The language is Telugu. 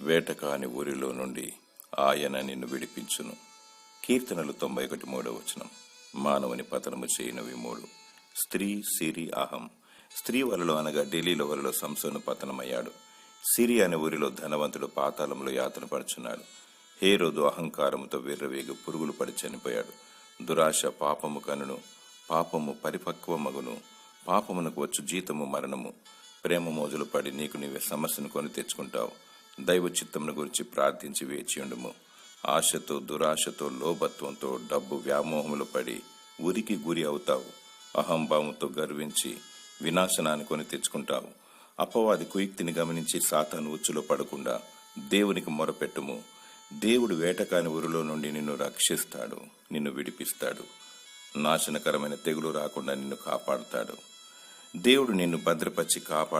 వేటకాని ఊరిలో నుండి ఆయన నిన్ను విడిపించును. కీర్తనలు 91:3. మానవుని పతనము చేయనవి 3. స్త్రీ, సిరి, అహం. స్త్రీ వలలో అనగా ఢిల్లీలో వలలో సంసోను పతనమయ్యాడు. సిరి అనే ఊరిలో ధనవంతుడు పాతాళంలో యాతన పడుచున్నాడు. హేరోదు అహంకారముతో విర్రవేగి పురుగులు పడి చనిపోయాడు. దురాశ పాపము కనును, పాపము పరిపక్వమగును, పాపమునకు వచ్చు జీతము మరణము. ప్రేమ మోజులు పడి నీకు నీవే సమస్యను కొని తెచ్చుకుంటావు. దైవ చిత్తమును గురించి ప్రార్థించి వేచియుండుము. ఆశతో, దురాశతో, లోభత్వంతో, డబ్బు వ్యామోహములు పడి ఉరికి గురి అవుతావు. అహంభావంతో గర్వించి వినాశనాన్ని కొని తెచ్చుకుంటావు. అపవాది కుయుక్తిని గమనించి సాతాను ఉచ్చులో పడకుండా దేవునికి మొరపెట్టుము. దేవుడు వేటకాని ఊరిలో నుండి నిన్ను రక్షిస్తాడు, నిన్ను విడిపిస్తాడు. నాశనకరమైన తెగులు రాకుండా నిన్ను కాపాడుతాడు. దేవుడు నిన్ను భద్రపరిచి